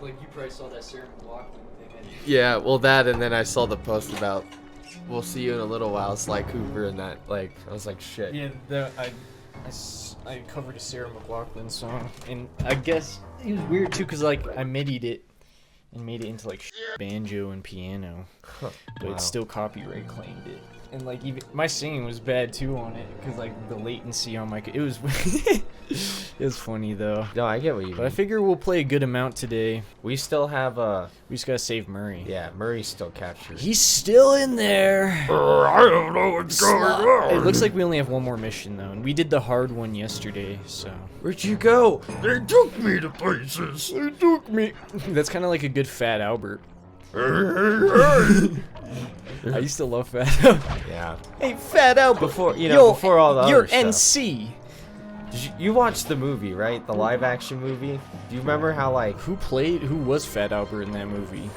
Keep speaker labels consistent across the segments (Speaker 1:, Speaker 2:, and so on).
Speaker 1: Like, you probably saw that Sarah McLachlan thing.
Speaker 2: Yeah, well that, and then I saw the post about, we'll see you in a little while, Sly Cooper, and that, like, I was like, shit.
Speaker 1: Yeah, I covered a Sarah McLachlan song, and I guess it was weird too, cause like I midied it and made it into like banjo and piano, but it still copyright claimed it. And like even my singing was bad too on it, cause like the latency on my it was it was funny though.
Speaker 2: No, I get what you mean.
Speaker 1: But I figure we'll play a good amount today.
Speaker 2: We still have
Speaker 1: We just gotta save Murray.
Speaker 2: yeah, Murray's still captured.
Speaker 1: He's still in there.
Speaker 2: I don't know what's going on.
Speaker 1: It looks like we only have one more mission though, and we did the hard one yesterday. So
Speaker 2: Where'd you go? They took me to places.
Speaker 1: they took me. That's kind of like a good Fat Albert. I used to love Fat Albert.
Speaker 2: Yeah.
Speaker 1: Hey, Fat Albert.
Speaker 2: Before before all the other
Speaker 1: You're
Speaker 2: stuff.
Speaker 1: NC.
Speaker 2: You watched the movie, right? The live action movie. Do you remember how like
Speaker 1: Who was Fat Albert in that movie?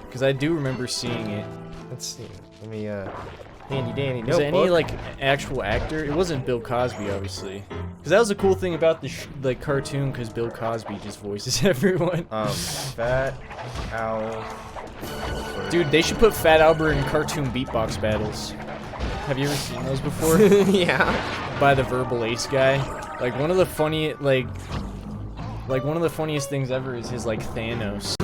Speaker 1: Because I do remember seeing it.
Speaker 2: Let's see. Let me handy dandy notebook.
Speaker 1: Was it any like actual actor? It wasn't Bill Cosby, obviously. Because that was the cool thing about the cartoon. Because Bill Cosby just voices everyone.
Speaker 2: Fat Al.
Speaker 1: Dude, they should put Fat Albert in cartoon beatbox battles. Have you ever seen those before?
Speaker 2: Yeah.
Speaker 1: By the Verbal Ace guy. Like one of the funny one of the funniest things ever is his like Thanos.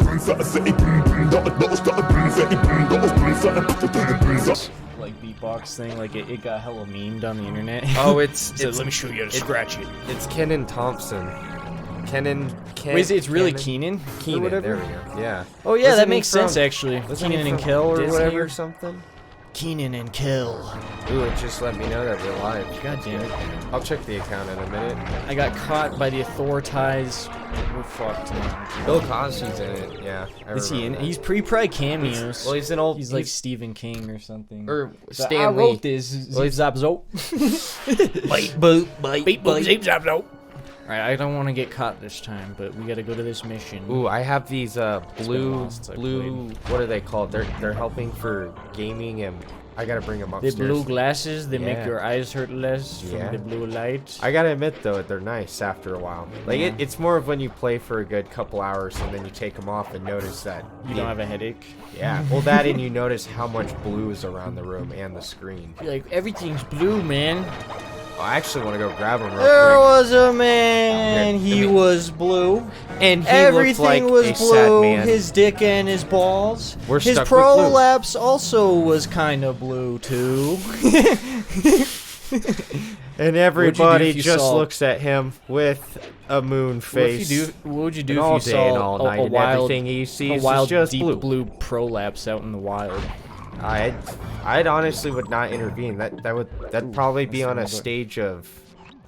Speaker 1: Like beatbox thing, like it got hella memed on the internet.
Speaker 2: Oh, it's
Speaker 1: let me show you how to scratch it.
Speaker 2: It's Kenan Thompson.
Speaker 1: Wait, it's really Keenan?
Speaker 2: Keenan, there we go. Yeah.
Speaker 1: Oh yeah, that makes sense actually. Keenan and Kel or
Speaker 2: Disney
Speaker 1: whatever.
Speaker 2: or something.
Speaker 1: Keenan and Kel.
Speaker 2: Ooh, it just let me know that we're live.
Speaker 1: God damn it.
Speaker 2: I'll check the account in a minute.
Speaker 1: I got caught by the authorities. We're fucked now.
Speaker 2: Bill Cosby's in it, yeah.
Speaker 1: Is he in? He's probably cameos.
Speaker 2: Well, he's an old.
Speaker 1: He's like Stephen King or something.
Speaker 2: Or
Speaker 1: So
Speaker 2: Stan
Speaker 1: I
Speaker 2: Lee.
Speaker 1: wrote this. Zip zap zope. Bite boop, bite boop, zip zap zope. Alright, I don't want to get caught this time, but we gotta go to this mission.
Speaker 2: Ooh, I have these blue.
Speaker 1: played.
Speaker 2: What are they called? They're helping for gaming, and I gotta bring them
Speaker 1: The
Speaker 2: upstairs.
Speaker 1: blue glasses, they make
Speaker 2: Yeah.
Speaker 1: your eyes hurt less from
Speaker 2: Yeah.
Speaker 1: the blue light.
Speaker 2: I gotta admit though, they're nice after a while. Like it's more of when you play for a good couple hours and then you take them off and notice that
Speaker 1: You don't have a headache.
Speaker 2: Yeah, well that and you notice how much blue is around the room and the screen.
Speaker 1: You're like, everything's blue, man.
Speaker 2: I actually want to go grab him real
Speaker 1: There
Speaker 2: quick.
Speaker 1: was a man,
Speaker 2: Here,
Speaker 1: he
Speaker 2: let me-
Speaker 1: was blue.
Speaker 2: And he
Speaker 1: Everything
Speaker 2: looked like
Speaker 1: was
Speaker 2: a sad
Speaker 1: blue,
Speaker 2: man.
Speaker 1: his dick and his balls.
Speaker 2: We're
Speaker 1: His
Speaker 2: stuck with blue.
Speaker 1: prolapse also was kind of blue, too.
Speaker 2: And everybody
Speaker 1: if you
Speaker 2: just
Speaker 1: saw-
Speaker 2: looks at him with a moon face.
Speaker 1: What would you do
Speaker 2: And all
Speaker 1: if you
Speaker 2: day and
Speaker 1: saw
Speaker 2: all night,
Speaker 1: a
Speaker 2: and
Speaker 1: wild,
Speaker 2: everything he sees
Speaker 1: a wild
Speaker 2: is just
Speaker 1: deep
Speaker 2: blue.
Speaker 1: prolapse out in the wild?
Speaker 2: I'd honestly would not intervene. That'd probably be on a stage of.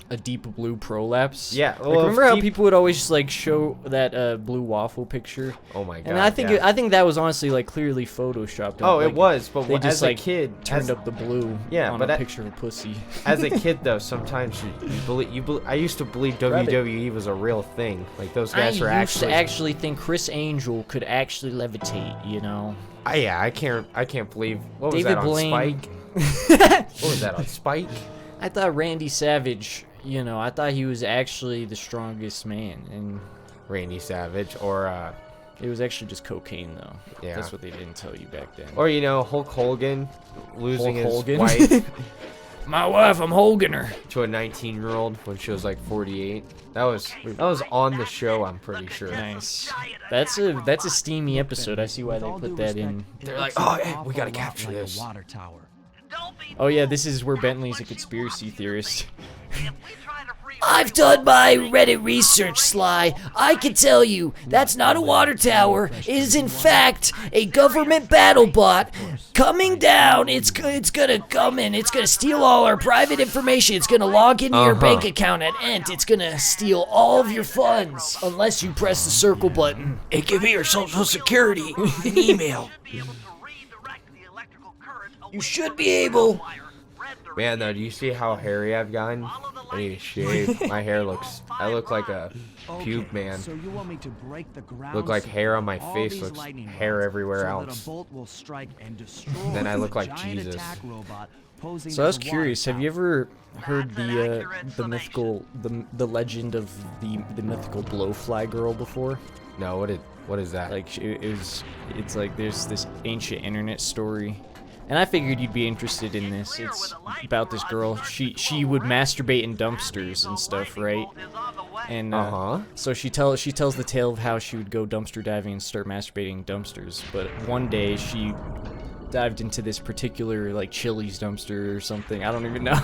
Speaker 1: A deep blue prolapse.
Speaker 2: Yeah,
Speaker 1: Like,
Speaker 2: well,
Speaker 1: remember how
Speaker 2: deep-
Speaker 1: people would always like show that blue waffle picture?
Speaker 2: Oh my god!
Speaker 1: And I think
Speaker 2: yeah.
Speaker 1: I think that was honestly like clearly photoshopped.
Speaker 2: Oh,
Speaker 1: like,
Speaker 2: it was, but
Speaker 1: they
Speaker 2: as
Speaker 1: just
Speaker 2: a
Speaker 1: like
Speaker 2: kid,
Speaker 1: turned up the blue.
Speaker 2: Yeah,
Speaker 1: on
Speaker 2: but
Speaker 1: a
Speaker 2: I-
Speaker 1: picture of a pussy.
Speaker 2: as a kid though, sometimes you believe. I used to believe
Speaker 1: Grab it.
Speaker 2: WWE was a real thing. Like those
Speaker 1: I
Speaker 2: guys were
Speaker 1: used to
Speaker 2: actually.
Speaker 1: actually think Chris Angel could actually levitate. You know.
Speaker 2: Yeah, I can't believe. What was
Speaker 1: David
Speaker 2: that on
Speaker 1: Blaine.
Speaker 2: Spike? What was that on Spike?
Speaker 1: I thought Randy Savage. You know, I thought he was actually the strongest man, and
Speaker 2: Randy Savage, or
Speaker 1: it was actually just cocaine, though.
Speaker 2: Yeah.
Speaker 1: That's what they didn't tell you back then.
Speaker 2: or Hulk Hogan losing
Speaker 1: Hulk
Speaker 2: his
Speaker 1: Hogan?
Speaker 2: wife
Speaker 1: My wife, I'm Hogan her.
Speaker 2: to a 19-year-old when she was like 48. That was on the show. I'm pretty sure.
Speaker 1: Nice. That's a steamy episode. I see why they put that in.
Speaker 2: They're like, oh, hey, we gotta capture this.
Speaker 3: Water tower.
Speaker 1: Oh yeah, this is where Bentley's a conspiracy theorist.
Speaker 4: I've done my Reddit research, Sly. I can tell you, that's not a water tower. It is, in fact, a government battle bot coming down. It's gonna come in. It's gonna steal all our private information. It's gonna log into your bank account at Ent. It's gonna steal all of your funds unless you press the circle button.
Speaker 3: And give me your social security and email.
Speaker 4: You should be able
Speaker 2: Man, though, do you see how hairy I've gotten? I need to shave. My hair looks... I look like a pube man.
Speaker 5: So you want me to break the ground?
Speaker 2: Look like
Speaker 5: so
Speaker 2: hair on my
Speaker 5: all
Speaker 2: face
Speaker 5: these
Speaker 2: looks
Speaker 5: lightning
Speaker 2: hair
Speaker 5: rods,
Speaker 2: everywhere
Speaker 5: so
Speaker 2: else.
Speaker 5: That a bolt will strike and destroy
Speaker 2: Then I look
Speaker 5: the
Speaker 2: like
Speaker 5: giant
Speaker 2: Jesus.
Speaker 5: attack robot posing
Speaker 1: So I was
Speaker 5: as a
Speaker 1: curious.
Speaker 5: water
Speaker 1: Have you
Speaker 5: tower.
Speaker 1: ever heard the mythical the legend of the mythical blowfly girl before?
Speaker 2: No, what is that?
Speaker 1: Like it's like there's this ancient internet story, and I figured you'd be interested in this. It's about this girl. She would masturbate in dumpsters and stuff, right? And so she tells the tale of how she would go dumpster diving and start masturbating in dumpsters. But one day she dived into this particular like Chili's dumpster or something, I don't even know,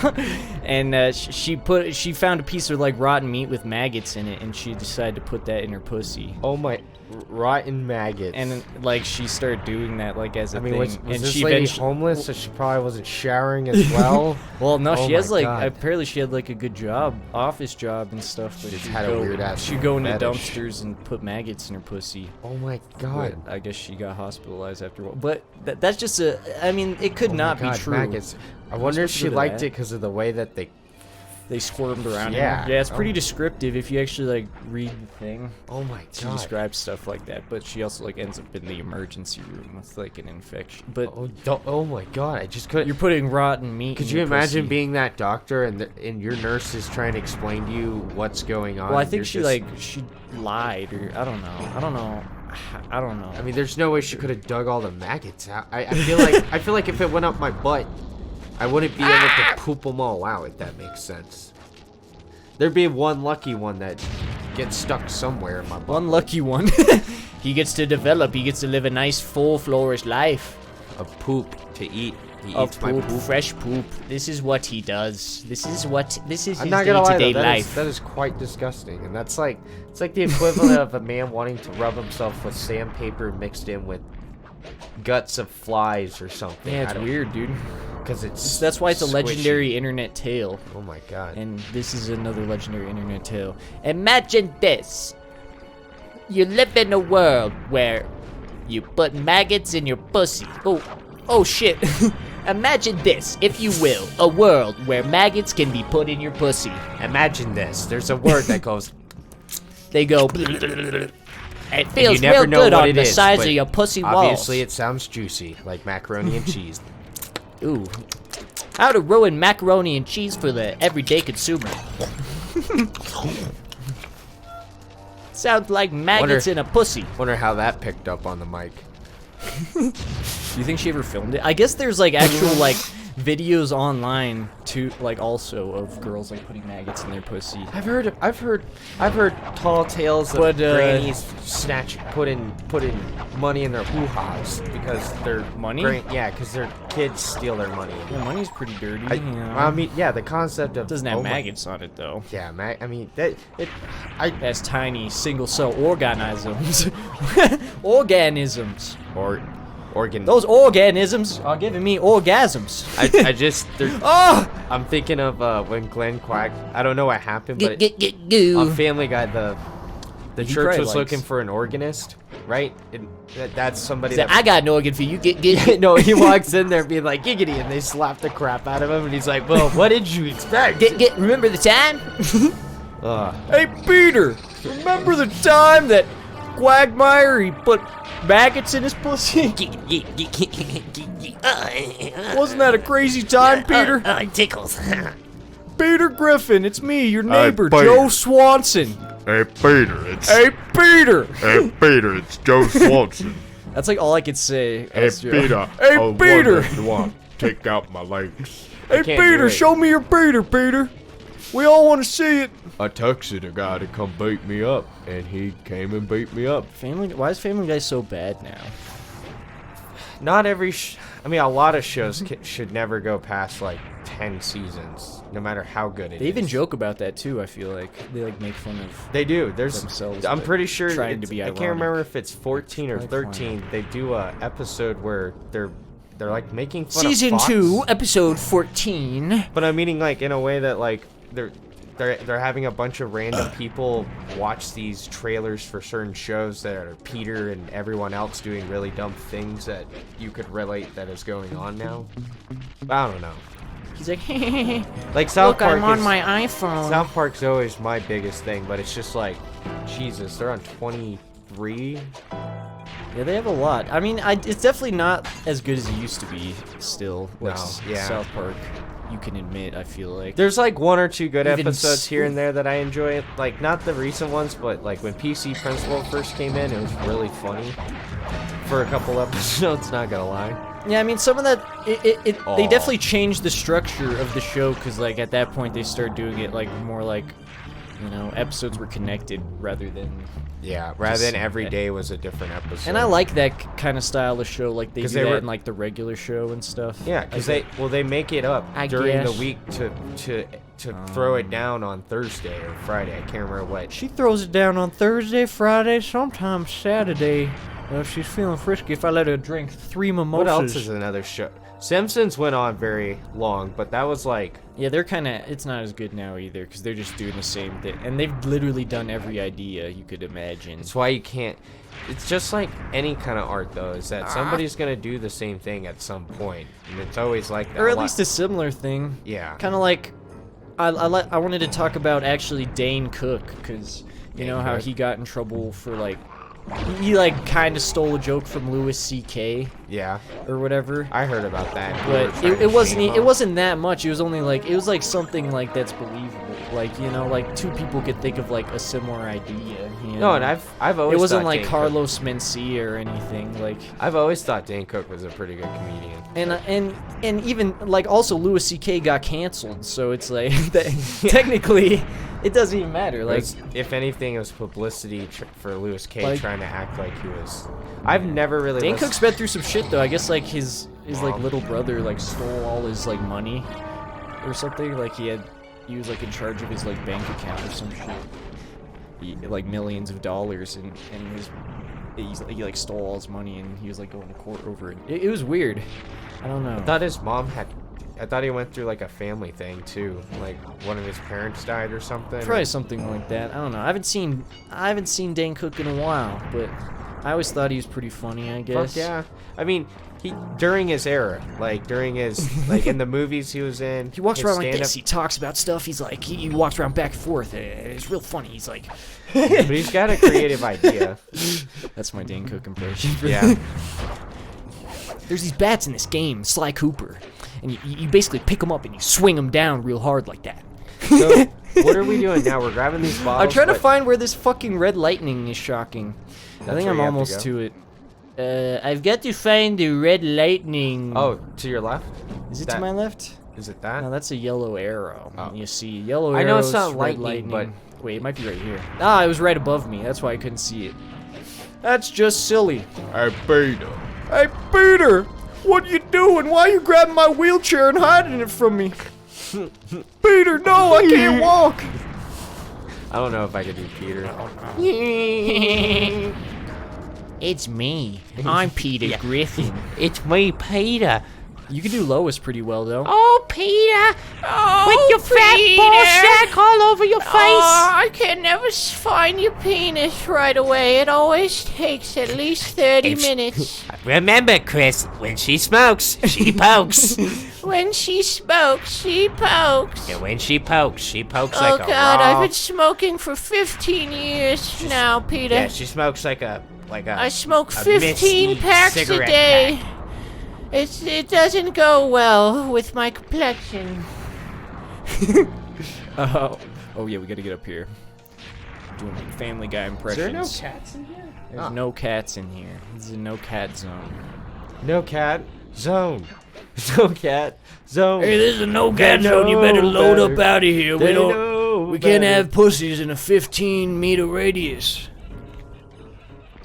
Speaker 1: and she found a piece of like rotten meat with maggots in it, and she decided to put that in her pussy.
Speaker 2: Oh my, rotten maggots.
Speaker 1: And like she started doing that like as a thing.
Speaker 2: Was
Speaker 1: and
Speaker 2: this
Speaker 1: she
Speaker 2: lady
Speaker 1: eventually
Speaker 2: homeless, so she probably wasn't showering as well?
Speaker 1: well, no,
Speaker 2: Oh
Speaker 1: she has
Speaker 2: my
Speaker 1: like
Speaker 2: God.
Speaker 1: apparently she had like a good job, office job and stuff, but
Speaker 2: She just
Speaker 1: she'd
Speaker 2: had a weird-ass
Speaker 1: she'd go into
Speaker 2: fetish.
Speaker 1: dumpsters and put maggots in her pussy.
Speaker 2: Oh my
Speaker 1: But
Speaker 2: God.
Speaker 1: I guess she got hospitalized after. But that's just a. I mean, it could
Speaker 2: Oh my
Speaker 1: not
Speaker 2: God,
Speaker 1: be true.
Speaker 2: maggots. I wonder if
Speaker 1: supposed to
Speaker 2: she
Speaker 1: go to
Speaker 2: liked
Speaker 1: that?
Speaker 2: it because of the way that they...
Speaker 1: They squirmed around.
Speaker 2: Yeah.
Speaker 1: Her. Yeah, it's pretty
Speaker 2: Oh.
Speaker 1: descriptive if you actually like read the thing.
Speaker 2: Oh my
Speaker 1: She
Speaker 2: God.
Speaker 1: describes stuff like that, but she also like ends up in the emergency room with like an infection. But
Speaker 2: Oh my God, I just couldn't...
Speaker 1: you're putting rotten meat.
Speaker 2: Could
Speaker 1: in
Speaker 2: you
Speaker 1: your
Speaker 2: imagine
Speaker 1: pussy.
Speaker 2: being that doctor and your nurse is trying to explain to you what's going on?
Speaker 1: Well, I think
Speaker 2: You're
Speaker 1: she lied, or I don't know.
Speaker 2: I mean, there's no way she could have dug all the maggots out. I feel like if it went up my butt, I wouldn't be able to poop them all out. If that makes sense. There'd be one lucky one that gets stuck somewhere in my butt.
Speaker 1: One lucky one. He gets to develop. He gets to live a nice, full, flourished life.
Speaker 2: Of poop to eat. He
Speaker 1: Of
Speaker 2: eats my
Speaker 1: poop,
Speaker 2: poop.
Speaker 1: fresh poop. This is what he does. This is
Speaker 2: I'm
Speaker 1: his
Speaker 2: not gonna lie, though,
Speaker 1: day-to-day
Speaker 2: that
Speaker 1: life.
Speaker 2: is, that is quite disgusting, and that's like it's like the equivalent of a man wanting to rub himself with sandpaper mixed in with guts of flies or something.
Speaker 1: Yeah, it's weird, dude.
Speaker 2: Because it's
Speaker 1: That's why it's a
Speaker 2: squishy.
Speaker 1: legendary internet tale.
Speaker 2: Oh my God.
Speaker 1: And this is another legendary internet tale. Imagine this. You live in a world where you put maggots in your pussy. Oh shit. Imagine this, if you will, a world where maggots can be put in your pussy.
Speaker 2: Imagine this. There's a word that goes.
Speaker 1: They go. It
Speaker 2: You
Speaker 1: feels
Speaker 2: never
Speaker 1: real
Speaker 2: know
Speaker 1: good
Speaker 2: what
Speaker 1: on
Speaker 2: it
Speaker 1: the
Speaker 2: is,
Speaker 1: sides
Speaker 2: but
Speaker 1: of your pussy walls.
Speaker 2: Obviously, it sounds juicy, like macaroni and cheese.
Speaker 1: Ooh. How to ruin macaroni and cheese for the everyday consumer. Sounds like maggots in a pussy.
Speaker 2: Wonder how that picked up on the mic.
Speaker 1: Do you think she ever filmed it? I guess there's like actual like videos online too, like also of girls like putting maggots in their pussy.
Speaker 2: I've heard tall tales of
Speaker 1: But,
Speaker 2: grannies putting money in their hoo-haws because their
Speaker 1: Money?
Speaker 2: Yeah, because their kids steal their money.
Speaker 1: Yeah, money's pretty dirty.
Speaker 2: I mean, yeah, the concept of
Speaker 1: It doesn't have
Speaker 2: oh my-
Speaker 1: maggots on it though.
Speaker 2: Yeah, I mean it
Speaker 1: Has tiny single cell organisms. Organisms.
Speaker 2: or organ.
Speaker 1: Those organisms are giving me orgasms.
Speaker 2: I just
Speaker 1: Oh!
Speaker 2: I'm thinking of when Glenn Quack. I don't know what happened, but
Speaker 4: Goo.
Speaker 2: on Family Guy, the
Speaker 1: He
Speaker 2: church
Speaker 1: probably
Speaker 2: was
Speaker 1: likes-
Speaker 2: looking for an organist, right? And that's somebody
Speaker 4: Say,
Speaker 2: that
Speaker 4: I got an organ for you. Get.
Speaker 2: no, he walks in there being like giggity, and they slap the crap out of him, and he's like, "Well, what did you expect?"
Speaker 4: Get. Remember the time?
Speaker 1: Hey, Peter! Remember the time that Quagmire, he put maggots in his pussy? Wasn't that a crazy time, Peter?
Speaker 4: It tickles.
Speaker 1: Peter Griffin, it's me, your
Speaker 6: Hey,
Speaker 1: neighbor,
Speaker 6: Peter.
Speaker 1: Joe Swanson.
Speaker 6: Hey Peter, it's
Speaker 1: Hey, Peter!
Speaker 6: hey Peter, it's Joe Swanson.
Speaker 1: That's like all I could say.
Speaker 6: Hey
Speaker 1: as Joe.
Speaker 6: Peter,
Speaker 1: Hey,
Speaker 6: I was
Speaker 1: Peter!
Speaker 6: wondering, you want to take out my legs?
Speaker 1: Hey,
Speaker 2: can't
Speaker 1: Peter,
Speaker 2: do it.
Speaker 1: show me your Peter, Peter. We all want to see it.
Speaker 6: I texted a guy to come beat me up, and he came and beat me up.
Speaker 1: Why is Family Guy so bad now?
Speaker 2: Not every. I mean, a lot of shows should never go past like 10 seasons, no matter how good it is.
Speaker 1: They even joke about that too. I feel like they like make fun of.
Speaker 2: They do. There's.
Speaker 1: themselves,
Speaker 2: I'm
Speaker 1: but
Speaker 2: pretty sure.
Speaker 1: trying to be
Speaker 2: I can't
Speaker 1: ironic.
Speaker 2: remember if it's 14 or
Speaker 1: It's probably
Speaker 2: 13. They do a episode where they're like making fun
Speaker 4: Season
Speaker 2: of Fox,
Speaker 4: 2, episode 14.
Speaker 2: but I'm meaning like in a way that like they're having a bunch of random people watch these trailers for certain shows that are Peter and everyone else doing really dumb things that you could relate that is going on now. I don't know.
Speaker 1: He's like,
Speaker 2: Like South
Speaker 1: look,
Speaker 2: Park
Speaker 1: I'm on
Speaker 2: is,
Speaker 1: my iPhone.
Speaker 2: South Park's always my biggest thing, but it's just like, Jesus, they're on 23.
Speaker 1: Yeah, they have a lot. I mean, it's definitely not as good as it used to be. Still, like
Speaker 2: No, yeah.
Speaker 1: South Park, you can admit. I feel like
Speaker 2: There's like 1 or 2 good
Speaker 1: Even
Speaker 2: episodes here and there that I enjoy. Like not the recent ones, but like when PC Principal first came in, it was really funny for a couple episodes. Not gonna lie.
Speaker 1: Yeah, I mean, some of that, they definitely changed the structure of the show, because, like, at that point, they started doing it, like, more like, you know, episodes were connected rather than...
Speaker 2: Yeah, rather than every day was a different episode.
Speaker 1: And I like that kind of style of show, like, they do that
Speaker 2: were,
Speaker 1: in, like, the regular show and stuff.
Speaker 2: Yeah, because they make it up during the week to throw it down on Thursday or Friday. I can't remember what.
Speaker 1: She throws it down on Thursday, Friday, sometimes Saturday. If she's feeling frisky, if I let her drink 3 mimosas.
Speaker 2: What else is another show? Simpsons went on very long, but that was like...
Speaker 1: Yeah, they're kind of... It's not as good now either, because they're just doing the same thing. And they've literally done every idea you could imagine.
Speaker 2: That's why you can't... It's just like any kind of art, though, is that somebody's going to do the same thing at some point. And it's always like that.
Speaker 1: Or at least a similar thing.
Speaker 2: Yeah.
Speaker 1: Kind of like... I wanted to talk about, actually, Dane Cook, because you know how he got in trouble for, like... He like kind of stole a joke from Louis C.K.
Speaker 2: Yeah.
Speaker 1: Or whatever.
Speaker 2: I heard about that.
Speaker 1: But it wasn't that much. It was only like, it was like something like that's believable. Like, you know, like 2 people could think of like a similar idea. You know?
Speaker 2: No, and I've always
Speaker 1: It wasn't
Speaker 2: thought
Speaker 1: like
Speaker 2: Dane
Speaker 1: Carlos Mencia or anything. Like,
Speaker 2: I've always thought Dane Cook was a pretty good comedian.
Speaker 1: And even like also Louis C.K. got canceled, so it's like technically it doesn't even matter. Like,
Speaker 2: if anything, it was publicity for Louis K.
Speaker 1: Like,
Speaker 2: trying to act like he was. I've never really.
Speaker 1: Dane Cook's been through some shit though. I guess like his like little brother like stole all his like money or something. Like he was like in charge of his like bank account or some shit. Like millions of dollars, and he like stole all his money, and he was like going to court over it. It was weird. I don't know.
Speaker 2: I thought his mom had. I thought he went through like a family thing too. Like one of his parents died or something.
Speaker 1: Probably something like that. I don't know. I haven't seen Dane Cook in a while, but I always thought he was pretty funny, I guess.
Speaker 2: Fuck yeah. I mean, he during his era, like during his like in the movies he was in.
Speaker 1: He walks around like this. He talks about stuff. He's like he walks around back and forth. It's real funny. He's like,
Speaker 2: but he's got a creative idea.
Speaker 1: That's my Dane Cook impression.
Speaker 2: Yeah.
Speaker 1: There's these bats in this game, Sly Cooper, and you basically pick them up and you swing them down real hard like that.
Speaker 2: So what are we doing now? We're grabbing these bottles.
Speaker 1: I'm trying to find where this fucking red lightning is shocking. I think I'm almost to it. I've got to find the red lightning.
Speaker 2: Oh, to your left?
Speaker 1: Is it to my left?
Speaker 2: Is it that?
Speaker 1: No, that's a yellow arrow.
Speaker 2: Oh.
Speaker 1: You see yellow arrows,
Speaker 2: I know it's not
Speaker 1: red
Speaker 2: lightning, but...
Speaker 1: Wait, it might be right here. Ah, it was right above me. That's why I couldn't see it. That's just silly.
Speaker 6: Hey, Peter.
Speaker 1: Hey, Peter! What are you doing? Why are you grabbing my wheelchair and hiding it from me? Peter, no, I can't walk!
Speaker 2: I don't know if I could do Peter.
Speaker 4: It's me. I'm Peter Griffin.
Speaker 3: It's me, Peter.
Speaker 1: You can do Lois pretty well, though.
Speaker 3: Oh, Peter. Oh,
Speaker 4: With your fat ball sack all over your face.
Speaker 3: Oh, I can never find your penis right away. It always takes at least 30 minutes.
Speaker 4: Remember, Chris, when she smokes, she pokes.
Speaker 3: When she smokes, she pokes.
Speaker 4: And when she pokes
Speaker 3: Oh,
Speaker 4: like a
Speaker 3: God,
Speaker 4: raw...
Speaker 3: I've been smoking for 15 years now, Peter.
Speaker 2: Yeah, she smokes like a
Speaker 3: I smoke
Speaker 2: a
Speaker 3: 15
Speaker 2: misty
Speaker 3: packs a
Speaker 2: cigarette
Speaker 3: day. It doesn't go well with my complexion.
Speaker 1: Oh, yeah, we gotta get up here. Doing Family Guy impressions.
Speaker 2: cats in here?
Speaker 1: There's no cats in here. This is a no cat zone.
Speaker 2: No cat zone. No cat zone.
Speaker 3: Hey, this is a no cat zone. You better load up out of here. We can't have pussies in a 15-meter radius.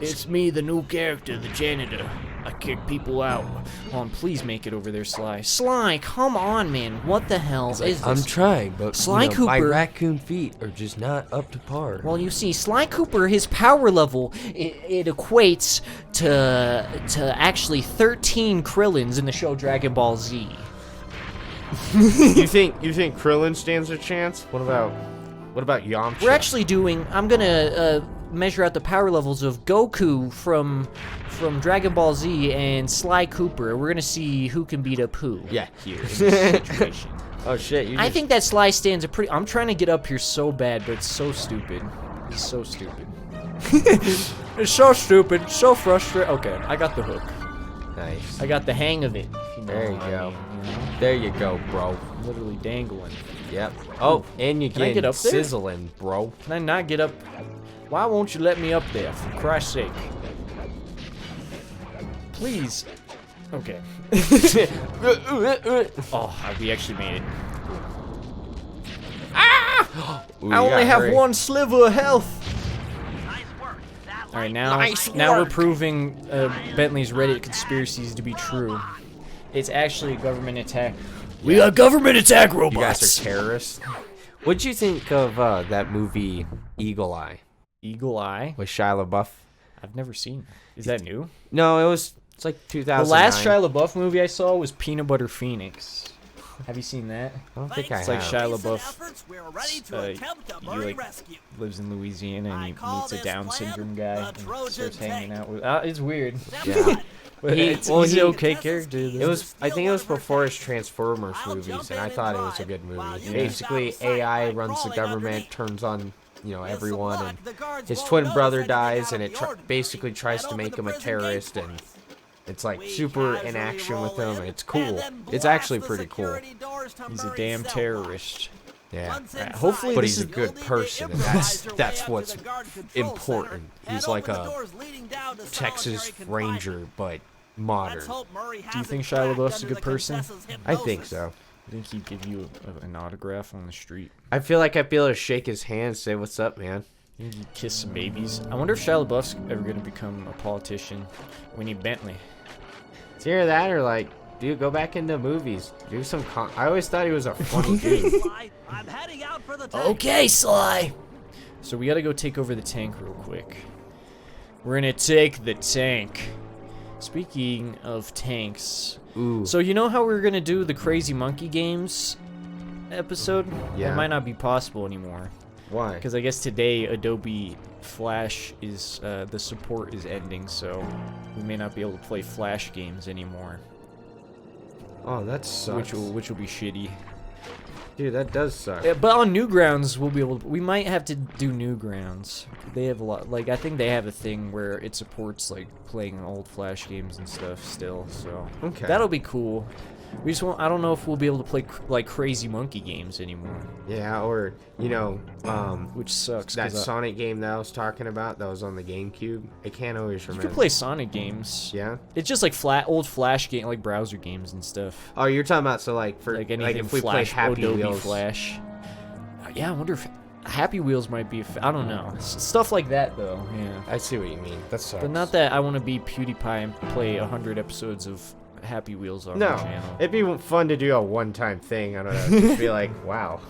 Speaker 3: It's me, the new character, the janitor. I kick people out.
Speaker 1: Hold on, please make it over there, Sly. Sly, come on, man. What the hell is this?
Speaker 6: I'm trying, but
Speaker 1: Sly
Speaker 6: my
Speaker 1: Cooper-
Speaker 6: raccoon feet are just not up to par.
Speaker 1: Well, you see, Sly Cooper, his power level, it equates to actually 13 Krillins in the show Dragon Ball Z.
Speaker 2: You think Krillin stands a chance? What about Yamcha?
Speaker 1: We're actually doing, I'm gonna measure out the power levels of Goku from Dragon Ball Z and Sly Cooper. We're gonna see who can beat up who.
Speaker 2: Yeah.
Speaker 1: Here in this situation.
Speaker 2: Oh shit! You
Speaker 1: I
Speaker 2: just-
Speaker 1: think that Sly stands a pretty. I'm trying to get up here so bad, but it's so stupid. It's so stupid. It's so stupid. So frustrating. Okay, I got the hook.
Speaker 2: Nice.
Speaker 1: I got the hang of it. If you know
Speaker 2: There you
Speaker 1: what I
Speaker 2: go.
Speaker 1: mean, you know?
Speaker 2: There you go, bro.
Speaker 1: Literally dangling.
Speaker 2: Yep. Oh, and you
Speaker 1: Can I
Speaker 2: get
Speaker 1: get up there?
Speaker 2: sizzling, bro.
Speaker 1: Can I not get up? Why won't you let me up there? For Christ's sake. Please. Okay. Oh, we actually made it.
Speaker 2: Ooh,
Speaker 1: I only have one sliver of health. All right, now we're proving Bentley's Reddit conspiracies to be true. It's actually a government attack.
Speaker 3: We got government attack
Speaker 2: You
Speaker 3: robots.
Speaker 2: guys are terrorists. What'd you think of that movie Eagle Eye
Speaker 1: Eagle Eye?
Speaker 2: with Shia LaBeouf?
Speaker 1: I've never seen. Is that new?
Speaker 2: No, it's like 2009.
Speaker 1: The last Shia LaBeouf movie I saw was Peanut Butter Phoenix. Have you seen that?
Speaker 2: I don't think I
Speaker 1: It's like
Speaker 2: have.
Speaker 1: Shia LaBeouf. He like lives in Louisiana and he meets a Down syndrome guy and starts hanging out with. It's weird.
Speaker 2: Yeah.
Speaker 1: But he's an okay character.
Speaker 2: It was. I think it was before his Transformers movies, and I thought it was a good movie. Basically, AI runs the government, turns on, everyone, and his twin brother dies, and it basically tries to make him a terrorist, and it's like super in action with him, and it's cool. It's actually pretty cool.
Speaker 1: He's a damn terrorist.
Speaker 2: Yeah.
Speaker 1: Right, hopefully
Speaker 2: But
Speaker 1: this
Speaker 2: he's a
Speaker 1: is
Speaker 2: good person, and that's what's important. He's like a Texas Ranger, but modern.
Speaker 1: Do you think Shia LaBeouf's a good person?
Speaker 2: I think so.
Speaker 1: I think he'd give you an autograph on the street.
Speaker 2: I feel like I'd be able to shake his hand and say, "What's up, man?"
Speaker 1: You think he'd kiss some babies? I wonder if Shia LaBeouf's ever going to become a politician. We need Bentley.
Speaker 2: It's either that or like, dude, go back into movies. Do some I always thought he was a funny dude.
Speaker 4: Okay, Sly.
Speaker 1: So we got to go take over the tank real quick. We're going to take the tank. Speaking of tanks,
Speaker 2: Ooh.
Speaker 1: so you know how we were gonna do the Crazy Monkey Games episode?
Speaker 2: Yeah.
Speaker 1: It might not be possible anymore
Speaker 2: Why?
Speaker 1: because I guess today Adobe Flash is the support is ending, so we may not be able to play Flash games anymore,
Speaker 2: Oh, that sucks.
Speaker 1: which will be shitty.
Speaker 2: Dude, that does suck.
Speaker 1: Yeah, but on Newgrounds we'll be able to, we might have to do Newgrounds. They have a lot, like I think they have a thing where it supports like playing old Flash games and stuff still, so
Speaker 2: Okay.
Speaker 1: that'll be cool. We just won't, I don't know if we'll be able to play like Crazy Monkey games anymore,
Speaker 2: Yeah, or
Speaker 1: which sucks.
Speaker 2: that
Speaker 1: 'cause
Speaker 2: Sonic game that I was talking about that was on the GameCube. I can't always
Speaker 1: you
Speaker 2: remember.
Speaker 1: can play Sonic games.
Speaker 2: Yeah.
Speaker 1: It's just like old Flash game, like browser games and stuff.
Speaker 2: Oh, you're talking about for
Speaker 1: Like anything
Speaker 2: if we
Speaker 1: Flash,
Speaker 2: play Happy
Speaker 1: Adobe
Speaker 2: Wheels.
Speaker 1: Flash. Yeah, I wonder if Happy Wheels might be. I don't know. Stuff like that though. Yeah.
Speaker 2: I see what you mean. That sucks.
Speaker 1: But not that I want to be PewDiePie and play 100 episodes of Happy Wheels on my
Speaker 2: No,
Speaker 1: channel.
Speaker 2: it'd be fun to do a one-time thing. I don't know. Just be like, wow.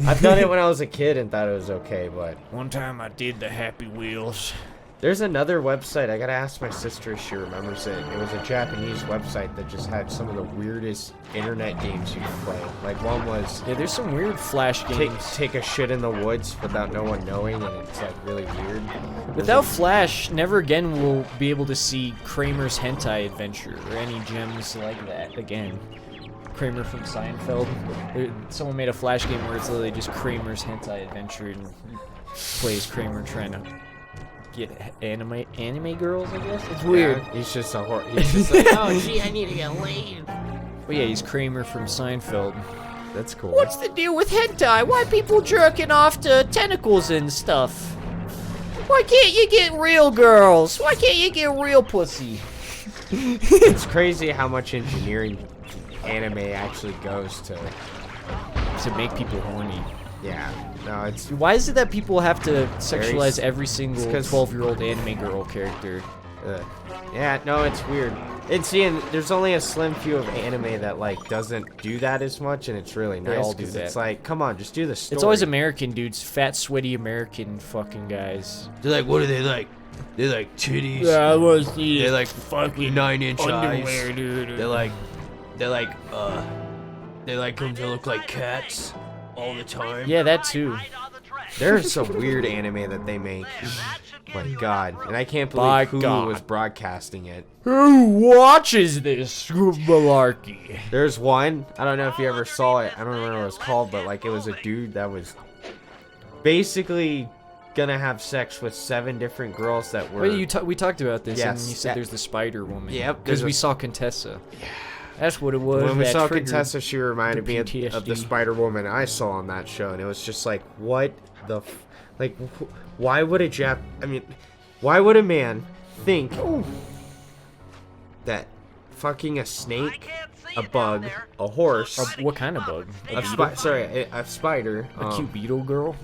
Speaker 2: I've done it when I was a kid and thought it was okay, but
Speaker 3: One time I did the Happy Wheels.
Speaker 2: there's another website. I gotta ask my sister if she remembers it. It was a Japanese website that just had some of the weirdest internet games you could play. Like one was
Speaker 1: Yeah, there's some weird Flash games.
Speaker 2: take a shit in the woods without no one knowing, and it's like really weird.
Speaker 1: Without Flash, never again will be able to see Kramer's Hentai Adventure or any gems like that again. Kramer from Seinfeld. Someone made a Flash game where it's literally just Kramer's Hentai Adventure and you play as Kramer trying to get anime girls, I guess. It's weird.
Speaker 2: Yeah, he's just a he's just like,
Speaker 4: Oh, gee, I need to get laid.
Speaker 1: But yeah, he's Kramer from Seinfeld.
Speaker 2: that's cool.
Speaker 4: What's the deal with hentai? Why people jerking off to tentacles and stuff? Why can't you get real girls? Why can't you get real pussy?
Speaker 2: It's crazy how much engineering anime actually goes to.
Speaker 1: make people horny.
Speaker 2: Yeah, no, it's
Speaker 1: Why is it that people have to sexualize every single
Speaker 2: 'cause-
Speaker 1: 12-year-old anime girl character?
Speaker 2: yeah, no, it's weird. And seeing there's only a slim few of anime that like doesn't do that as much, and it's really
Speaker 1: They
Speaker 2: nice
Speaker 1: all do
Speaker 2: because it's
Speaker 1: that.
Speaker 2: like, come on, just do the story.
Speaker 1: It's always American dudes, fat, sweaty American fucking guys.
Speaker 6: They're like, what are they like? They like titties.
Speaker 3: I was the
Speaker 6: They like
Speaker 3: fucking
Speaker 6: 9-inch
Speaker 3: underwear,
Speaker 6: eyes.
Speaker 3: dude.
Speaker 6: They like them to look like cats all the time.
Speaker 1: Yeah, that too.
Speaker 2: There's some weird anime that they make. my god. And I can't
Speaker 3: By
Speaker 2: believe
Speaker 3: God.
Speaker 2: Hulu was broadcasting it.
Speaker 3: Who watches this malarkey?
Speaker 2: There's one, I don't know if you ever saw it. I don't remember what it was called, but like it was a dude that was basically gonna have sex with 7 different girls that were...
Speaker 3: Wait, we talked about this, and
Speaker 2: Yes,
Speaker 3: you said
Speaker 2: that-
Speaker 3: there's the Spider Woman.
Speaker 2: Yep,
Speaker 3: Because
Speaker 2: there's
Speaker 3: we
Speaker 2: a-
Speaker 3: saw Contessa. Yeah. That's what it was.
Speaker 2: When we
Speaker 3: that
Speaker 2: saw
Speaker 3: triggered
Speaker 2: Contessa, she reminded me of the
Speaker 3: PTSD.
Speaker 2: Spider-Woman I saw on that show, and it was just like, what the... Like, why would a why would a man think that fucking a snake, a bug, a horse,
Speaker 3: What kind of bug?
Speaker 2: a spider,
Speaker 3: A cute beetle girl?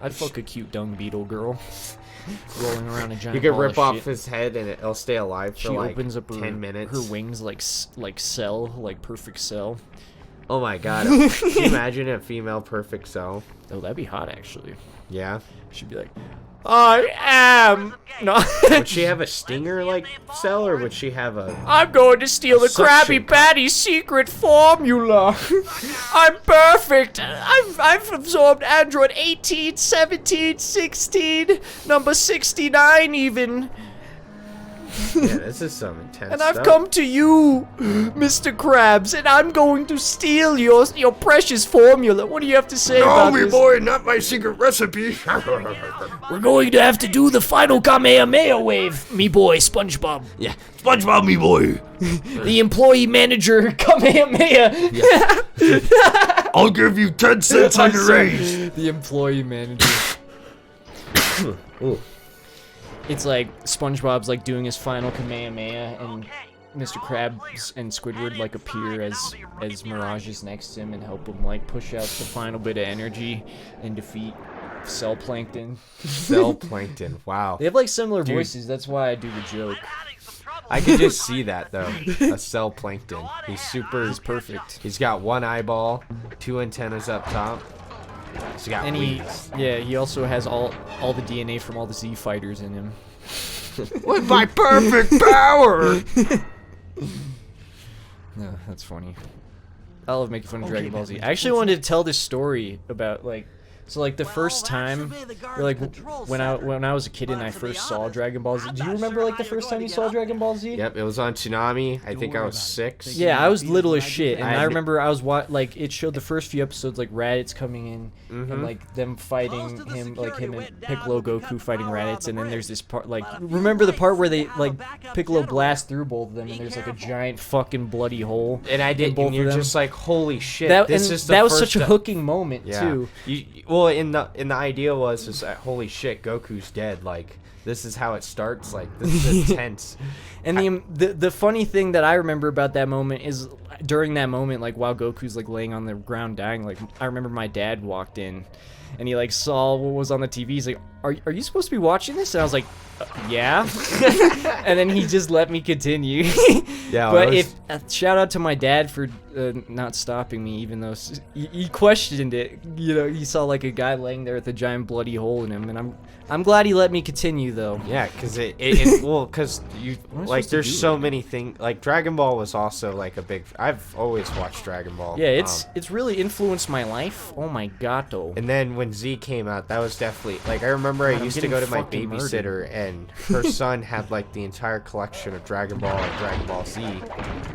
Speaker 3: I'd fuck a cute dung beetle girl. Rolling around a giant
Speaker 2: you could
Speaker 3: ball
Speaker 2: rip
Speaker 3: of
Speaker 2: off
Speaker 3: shit.
Speaker 2: his head and it'll stay alive for
Speaker 3: She
Speaker 2: like
Speaker 3: opens up
Speaker 2: 10 minutes.
Speaker 3: her wings like Cell, like Perfect Cell.
Speaker 2: Oh my god. Can you imagine a female perfect cell?
Speaker 3: Oh, that'd be hot, actually.
Speaker 2: Yeah.
Speaker 3: She'd be like, I am. No.
Speaker 2: Would she have a stinger like cell, or would she have a...
Speaker 3: I'm going to steal the
Speaker 2: suction
Speaker 3: Krabby Patty's secret formula. I'm perfect. I've absorbed Android 18, 17, 16, number 69 even.
Speaker 2: Yeah, this is some intense
Speaker 3: And I've
Speaker 2: stuff.
Speaker 3: come to you, Mr. Krabs, and I'm going to steal your precious formula. What do you have to say about this?
Speaker 6: boy, not my secret recipe.
Speaker 4: We're going to have to do the final Kamehameha wave, me boy, SpongeBob.
Speaker 6: Yeah, SpongeBob, me boy.
Speaker 4: The employee manager Kamehameha.
Speaker 6: I'll give you 10 cents on your raise.
Speaker 3: The employee manager.
Speaker 2: Ooh.
Speaker 3: It's like SpongeBob's like doing his final Kamehameha, and Mr. Krabs and Squidward like appear as Mirage is next to him and help him like push out the final bit of energy and defeat Cell Plankton.
Speaker 2: Cell plankton. Wow.
Speaker 3: They have like similar voices. That's why I do the joke.
Speaker 2: I can just see that though. A cell plankton. He's
Speaker 3: Perfect.
Speaker 2: He's got 1 eyeball, 2 antennas up top. He's got
Speaker 3: And
Speaker 2: wings.
Speaker 3: he also has all the DNA from all the Z fighters in him.
Speaker 6: With my perfect power.
Speaker 3: No, that's funny. I love making fun of Dragon Ball Z. I actually wanted to tell this story about like, so like the first time, or like when I was a kid and I first saw Dragon Ball Z. Do you remember like the first time you saw Dragon Ball Z?
Speaker 2: Yep, it was on Toonami. I think I was 6.
Speaker 3: Yeah, I was little as shit, and
Speaker 2: I
Speaker 3: I remember I was like it showed the first few episodes like Raditz coming in and like them fighting him, like him and Piccolo Goku fighting Raditz, and then there's this part like remember the part where they like Piccolo blasts through both of them and there's like a giant fucking bloody hole.
Speaker 2: And I did,
Speaker 3: both
Speaker 2: and you're
Speaker 3: of them.
Speaker 2: just like, holy shit!
Speaker 3: That
Speaker 2: this
Speaker 3: and
Speaker 2: is the
Speaker 3: that was
Speaker 2: first
Speaker 3: such a hooking moment
Speaker 2: Yeah.
Speaker 3: too.
Speaker 2: Well, in the idea was that holy shit, Goku's dead. Like this is how it starts. Like this is intense.
Speaker 3: And the funny thing that I remember about that moment is during that moment, like while Goku's like laying on the ground dying, like I remember my dad walked in and he like saw what was on the TV. He's like, are you supposed to be watching this? And I was like, yeah. And then he just let me continue.
Speaker 2: Yeah,
Speaker 3: But
Speaker 2: it was-
Speaker 3: shout out to my dad for not stopping me, even though he questioned it. You know, he saw like a guy laying there with a giant bloody hole in him, and I'm glad he let me continue though.
Speaker 2: Yeah, because well, because you
Speaker 3: am I
Speaker 2: like
Speaker 3: supposed to
Speaker 2: there's
Speaker 3: do?
Speaker 2: so many things. Like Dragon Ball was also like a big. I've always watched Dragon Ball.
Speaker 3: Yeah, it's really influenced my life. Oh my god, though.
Speaker 2: And then when Z came out, that was definitely like I remember I
Speaker 3: I'm
Speaker 2: used to
Speaker 3: getting
Speaker 2: go to my
Speaker 3: fucking
Speaker 2: babysitter and her son had like the entire collection of Dragon Ball and Dragon Ball Z,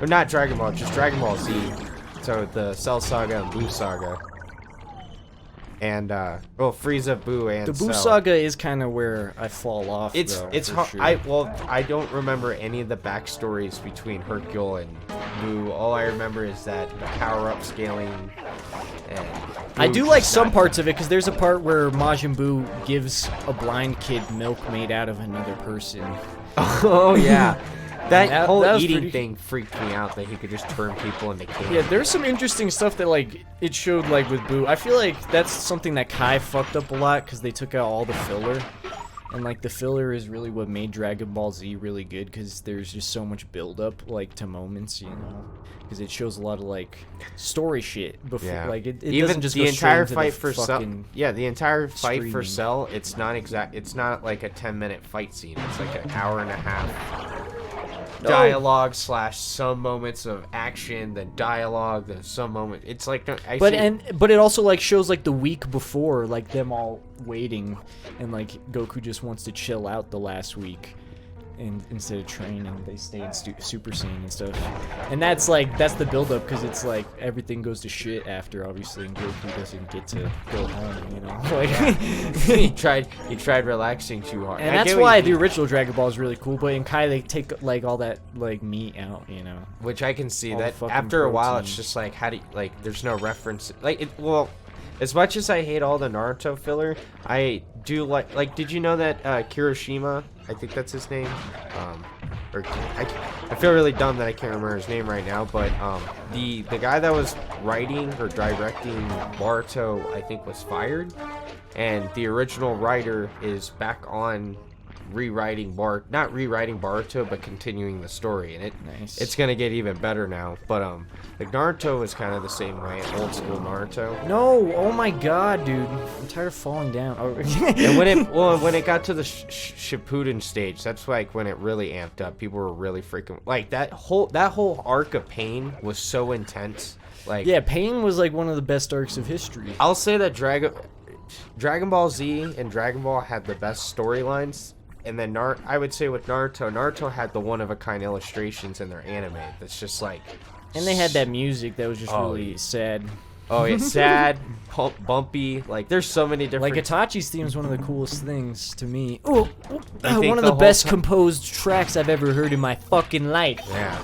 Speaker 2: or not Dragon Ball, just Dragon Ball Z. So the Cell Saga and Buu Saga, and well Frieza, Buu, and
Speaker 3: The Buu
Speaker 2: Cell.
Speaker 3: Saga is kind of where I fall off.
Speaker 2: It's
Speaker 3: though, for
Speaker 2: hard.
Speaker 3: sure.
Speaker 2: I don't remember any of the backstories between Hercule and Buu. All I remember is that the power-up scaling. And
Speaker 3: I
Speaker 2: Buu
Speaker 3: do like
Speaker 2: just
Speaker 3: some
Speaker 2: not-
Speaker 3: parts of it because there's a part where Majin Buu gives a blind kid milk made out of another person.
Speaker 2: Oh yeah, that
Speaker 3: That
Speaker 2: whole
Speaker 3: was
Speaker 2: eating
Speaker 3: pretty-
Speaker 2: thing freaked me out. That he could just turn people into candy.
Speaker 3: Yeah, there's some interesting stuff that like it showed like with Buu. I feel like that's something that Kai fucked up a lot because they took out all the filler. And like the filler is really what made Dragon Ball Z really good because there's just so much build up like to moments, you know, because it shows a lot of like story shit before.
Speaker 2: Yeah.
Speaker 3: Like it
Speaker 2: Even
Speaker 3: doesn't just
Speaker 2: the
Speaker 3: go straight
Speaker 2: entire
Speaker 3: into
Speaker 2: fight
Speaker 3: the
Speaker 2: for Cell.
Speaker 3: fucking
Speaker 2: Yeah, the entire fight for
Speaker 3: screaming.
Speaker 2: Cell. It's not exact. It's not like a 10-minute fight scene. It's like an hour and a half. dialogue slash some moments of action, then dialogue, then some moment. It's like
Speaker 1: But it also like shows like the week before, like them all waiting, and like Goku just wants to chill out the last week, and instead of training, they stay in Super Saiyan and stuff. And that's the build up, because it's like everything goes to shit after, obviously, and Goku doesn't get to go home, you know. Like
Speaker 2: he tried relaxing too hard.
Speaker 1: And that's why the original Dragon Ball is really cool, but in Kai they take like all that like meat out, you know.
Speaker 2: Which I can see
Speaker 1: all
Speaker 2: that
Speaker 1: the
Speaker 2: after a while
Speaker 1: protein.
Speaker 2: it's just like, how do you, like, there's no reference, like it, well, as much as I hate all the Naruto filler, I do like did you know that Kirishima, I think that's his name, I feel really dumb that I can't remember his name right now, but the guy that was writing or directing Boruto, I think, was fired, and the original writer is back on not rewriting Boruto, but continuing the story, and it's gonna get even better now. But like Naruto was kind of the same way, old school Naruto.
Speaker 1: No, oh my god, dude, I'm tired of falling down. Oh.
Speaker 2: And when it got to the Shippuden stage, that's like when it really amped up. People were really freaking like that whole arc of Pain was so intense. Like,
Speaker 1: yeah, Pain was like one of the best arcs of history.
Speaker 2: I'll say that Dragon Ball Z and Dragon Ball had the best storylines. And then I would say with Naruto had the one-of-a-kind illustrations in their anime. That's just like...
Speaker 1: And they had that music that was just really sad.
Speaker 2: Oh, yeah, sad, bumpy. Like, there's so many different...
Speaker 1: Like, Itachi's theme is one of the coolest things to me. Ooh,
Speaker 2: one
Speaker 1: of the best composed tracks I've ever heard in my fucking life.
Speaker 2: Yeah.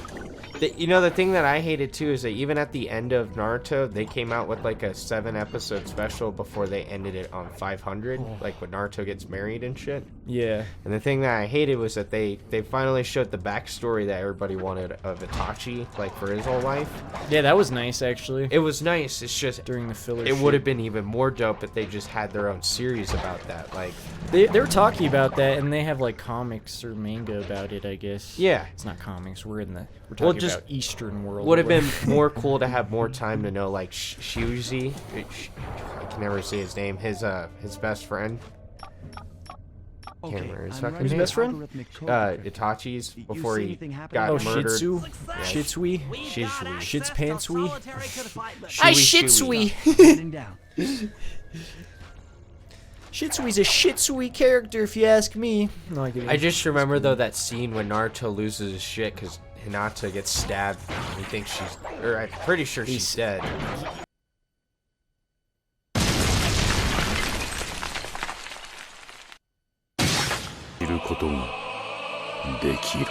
Speaker 2: You know, the thing that I hated too is that even at the end of Naruto, they came out with like a 7-episode special before they ended it on 500, like when Naruto gets married and shit.
Speaker 1: Yeah.
Speaker 2: And the thing that I hated was that they finally showed the backstory that everybody wanted of Itachi, like for his whole life.
Speaker 1: Yeah, that was nice, actually.
Speaker 2: It was nice. It's just
Speaker 1: during the filler.
Speaker 2: It would have been even more dope if they just had their own series about that. Like
Speaker 1: they were talking about that, and they have like comics or manga about it, I guess.
Speaker 2: Yeah.
Speaker 1: It's not comics. We're talking about Eastern world.
Speaker 2: Would have been more cool to have more time to know, like Shuzi. I can never say his name. His best friend. Can't remember his fucking
Speaker 1: Who's
Speaker 2: name.
Speaker 1: best friend?
Speaker 2: Itachi's before he got murdered.
Speaker 1: Shitsu?
Speaker 2: Yeah.
Speaker 1: Shitsui?
Speaker 2: Shizui.
Speaker 1: Shits Pantsui?
Speaker 4: I Shitsui.
Speaker 1: Shitsui's a shitsui character, if you ask me. No,
Speaker 2: I just remember though that scene when Naruto loses his shit because Hinata gets stabbed. He thinks I'm pretty sure she's dead.
Speaker 7: いることができる。